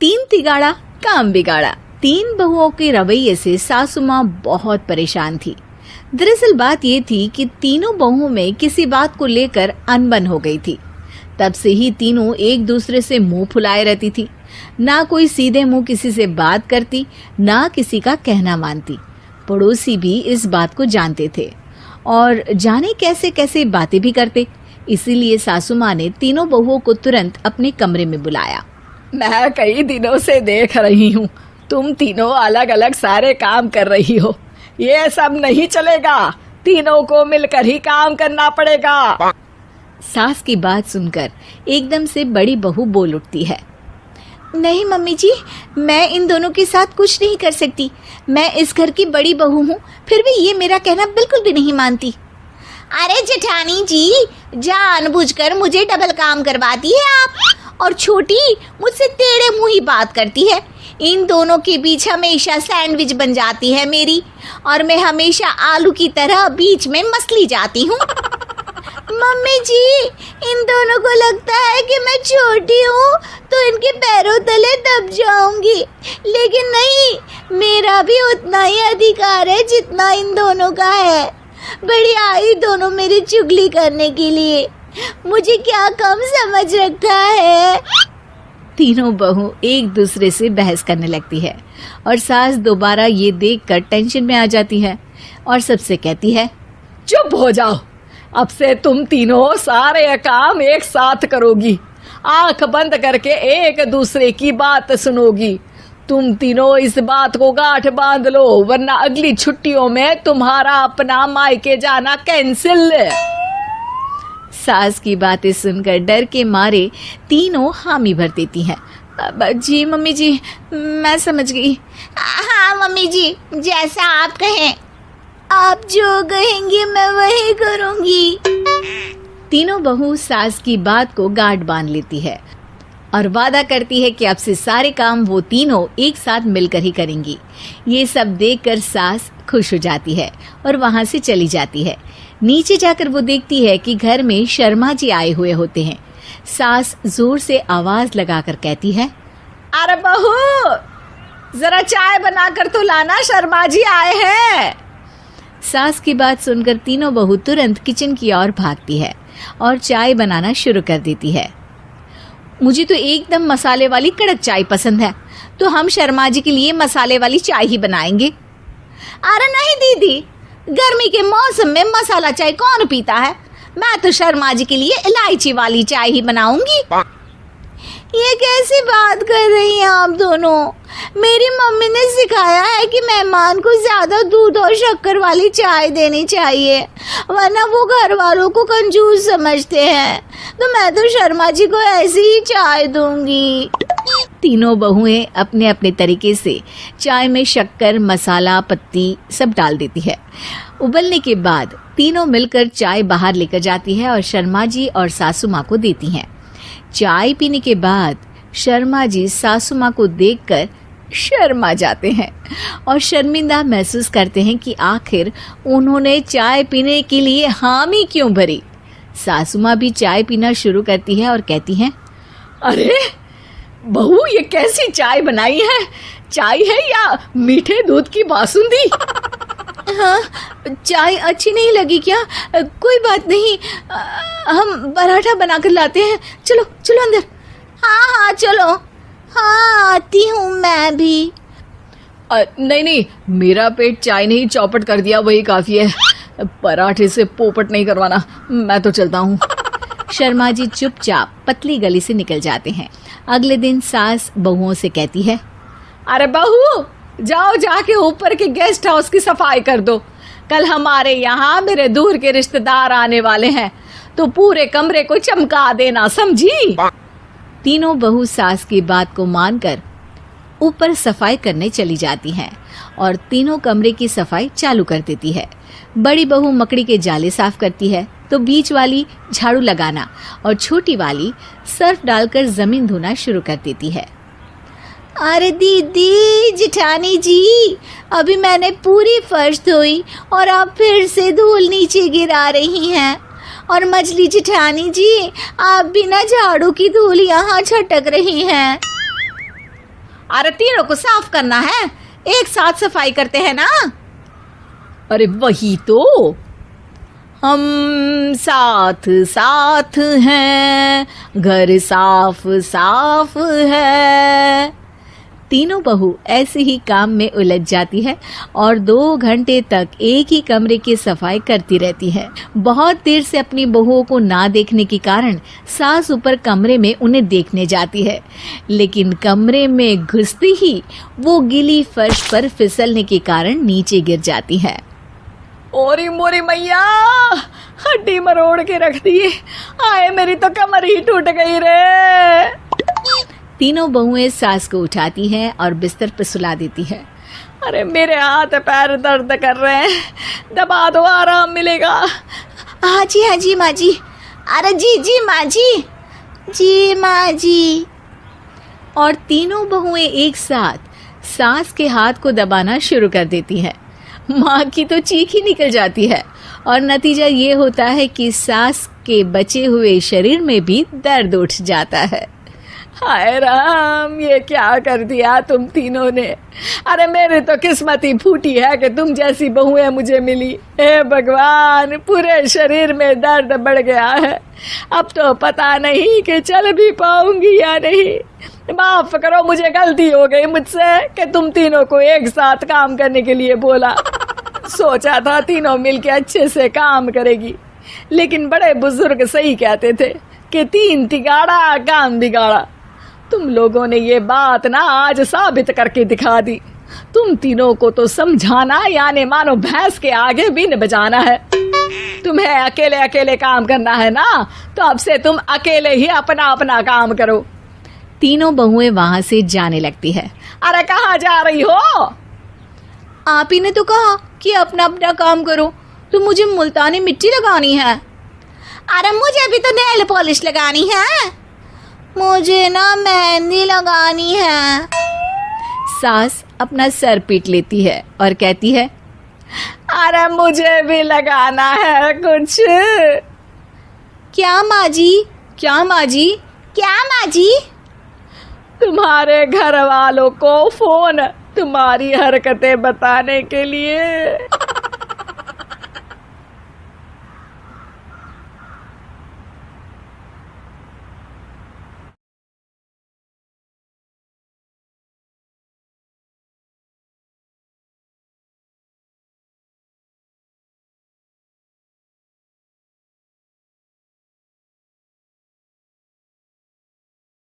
तीन तिगाड़ा काम बिगाड़ा। तीन बहुओं के रवैये से सासू माँ बहुत परेशान थी। दरअसल बात ये थी कि तीनों बहुओं में किसी बात को लेकर अनबन हो गई थी। तब से ही तीनों एक दूसरे से मुंह फुलाए रहती थी। ना कोई सीधे मुंह किसी से बात करती, ना किसी का कहना मानती। पड़ोसी भी इस बात को जानते थे और जाने कैसे कैसे बातें भी करते। इसीलिए सासू माँ ने तीनों बहुओं को तुरंत अपने कमरे में बुलाया। मैं कई दिनों से देख रही हूँ, तुम तीनों अलग अलग सारे काम कर रही हो। ये सब नहीं चलेगा, तीनों को मिलकर ही काम करना पड़ेगा। सास की बात सुनकर एकदम से बड़ी बहू बोल उठती है। नहीं मम्मी जी, मैं इन दोनों के साथ कुछ नहीं कर सकती। मैं इस घर की बड़ी बहू हूँ, फिर भी ये मेरा कहना बिल्कुल भी नहीं मानती। अरे जेठानी जी, जानबूझकर मुझे डबल काम करवाती है आप। और छोटी मुझसे टेढ़े मुंह ही बात करती है। इन दोनों के बीच हमेशा सैंडविच बन जाती है मेरी, और मैं हमेशा आलू की तरह बीच में मसली जाती हूँ। मम्मी जी, इन दोनों को लगता है कि मैं छोटी हूँ तो इनके पैरों तले दब जाऊंगी, लेकिन नहीं, मेरा भी उतना ही अधिकार है जितना इन दोनों का है। बड़ी आई दोनों मेरी चुगली करने के लिए, मुझे क्या कम समझ रखा है। तीनों बहू एक दूसरे से बहस करने लगती है और सास दोबारा ये देखकर टेंशन में आ जाती है और सबसे कहती है, चुप हो जाओ, अब से तुम तीनों सारे काम एक साथ करोगी। आंख बंद करके एक दूसरे की बात सुनोगी। तुम तीनों इस बात को गांठ बांध लो, वरना अगली छुट्टियों में तुम्हारा अपना मायके जाना कैंसिल। सास की बातें सुनकर डर के मारे तीनों हामी भर देती हैं। जी मम्मी जी, मैं समझ गई। हाँ मम्मी जी, जैसा आप कहें। आप जो कहेंगी मैं वही करूंगी। तीनों बहू सास की बात को गांठ बांध लेती है और वादा करती है कि अब से सारे काम वो तीनों एक साथ मिलकर ही करेंगी। ये सब देखकर सास खुश हो जाती है और वहां से चली जाती है। नीचे जाकर वो देखती है कि घर में शर्मा जी आए हुए होते हैं। सास जोर से आवाज लगाकर कहती है, अरे बहू, जरा चाय बनाकर तो लाना, शर्मा जी आए हैं। सास की बात सुनकर तीनों बहू तुरंत किचन की ओर भागती है और चाय बनाना शुरू कर देती है। मुझे तो एकदम मसाले वाली कड़क चाय पसंद है, तो हम शर्मा जी के लिए मसाले वाली चाय ही बनाएंगे। अरे नहीं दीदी, गर्मी के मौसम में मसाला चाय कौन पीता है? मैं तो शर्मा जी के लिए इलायची वाली चाय ही बनाऊंगी। ये कैसी बात कर रही हैं आप दोनों? मेरी मम्मी ने सिखाया है कि मेहमान को ज्यादा दूध और शक्कर वाली चाय देनी चाहिए, वरना वो घर वालों को कंजूस समझते हैं। तो मैं तो शर्मा जी को ऐसी ही चाय दूंगी। तीनों बहुएं अपने अपने तरीके से चाय में शक्कर, मसाला, पत्ती सब डाल देती है। उबलने के बाद तीनों मिलकर चाय बाहर लेकर जाती है और शर्मा जी और सासू माँ को देती हैं। चाय पीने के बाद शर्मा जी सासू माँ को देखकर शर्मा जाते हैं और शर्मिंदा महसूस करते हैं कि आखिर उन्होंने चाय पीने के लिए हामी क्यों भरी। सासू माँ भी चाय पीना शुरू करती है और कहती हैं, अरे बहू, ये कैसी चाय बनाई है? चाय है या मीठे दूध की बासुंदी? हाँ, चाय अच्छी नहीं लगी क्या? कोई बात नहीं, हम पराठा बनाकर लाते हैं। चलो चलो अंदर। हाँ हाँ चलो। हाँ आती हूँ मैं भी। नहीं नहीं, मेरा पेट चाय ने ही चौपट कर दिया, वही काफी है। पराठे से पोपट नहीं करवाना, मैं तो चलता हूँ। शर्मा जी चुपचाप पतली गली से निकल जाते हैं। अगले दिन सास बहुओं से कहती है, अरे बहू, जाओ जाके ऊपर के गेस्ट हाउस की सफाई कर दो। कल हमारे यहाँ मेरे दूर के रिश्तेदार आने वाले हैं, तो पूरे कमरे को चमका देना, समझी? तीनों बहू सास की बात को मानकर ऊपर सफाई करने चली जाती हैं और तीनों कमरे की सफाई चालू कर देती है। बड़ी बहू मकड़ी के जाले साफ करती है, तो बीच वाली झाड़ू लगाना और छोटी वाली सर्फ डालकर जमीन धोना शुरू कर देती है। अरे दीदी, जेठानी जी, अभी मैंने पूरी फर्श धोई और आप फिर से धूल नीचे गिरा रही हैं। और मछली जेठानी जी, आप बिना झाड़ू की धूल यहाँ छटक रही हैं। अरे तीनों को साफ करना है, एक साथ सफाई करते हैं ना। अरे वही तो, हम साथ साथ हैं, घर साफ साफ है। तीनों बहू ऐसे ही काम में उलझ जाती है और 2 घंटे तक एक ही कमरे की सफाई करती रहती है। बहुत देर से अपनी बहुओं को ना देखने के कारण सास ऊपर कमरे में उन्हें देखने जाती है, लेकिन कमरे में घुसती ही वो गीली फर्श पर फिसलने के कारण नीचे गिर जाती है। ओरी मोरी मैया, हड्डी मरोड़ के रख दी। आए मेरी तो कमर ही टूट गई रे। तीनों बहुएं सास को उठाती हैं और बिस्तर पर सुला देती है। अरे मेरे हाथ पैर दर्द कर रहे हैं, दबा दो, आराम मिलेगा। हाँ जी माँ जी। अरे जी माँ जी, जी माँ जी। और तीनों बहुएं एक साथ सास के हाथ को दबाना शुरू कर देती हैं। माँ की तो चीख ही निकल जाती है और नतीजा ये होता है कि सास के बचे हुए शरीर में भी दर्द उठ जाता है। हाय राम, ये क्या कर दिया तुम तीनों ने। अरे मेरी तो किस्मत ही फूटी है कि तुम जैसी बहुएं मुझे मिली। हे भगवान, पूरे शरीर में दर्द बढ़ गया है। अब तो पता नहीं कि चल भी पाऊंगी या नहीं। माफ करो, मुझे गलती हो गई मुझसे कि तुम तीनों को एक साथ काम करने के लिए बोला। सोचा था तीनों मिलके अच्छे से काम करेगी, लेकिन बड़े बुजुर्ग सही कहते थे कि 3 तिगाड़ा काम बिगाड़ा। तुम लोगों ने ये बात ना आज साबित करके दिखा दी। तुम तीनों को तो समझाना यानी मानो भैंस के आगे बीन बजाना है। तुम्हें अकेले अकेले काम करना है ना, तो अब से तुम अकेले ही अपना अपना काम करो। तीनों बहुएं वहां से जाने लगती है। अरे कहाँ जा रही हो? आप ही ने तो कहा कि अपना अपना काम करो, तो मुझे मुल्तानी मिट्टी लगानी है। अरे मुझे भी तो नेल पॉलिश लगानी है, मुझे ना मेहंदी लगानी है। सास अपना सर पीट लेती है और कहती है, अरे मुझे भी लगाना है कुछ। क्या माँ जी? क्या माँ जी? क्या माँ जी? तुम्हारे घर वालों को फोन तुम्हारी हरकतें बताने के लिए।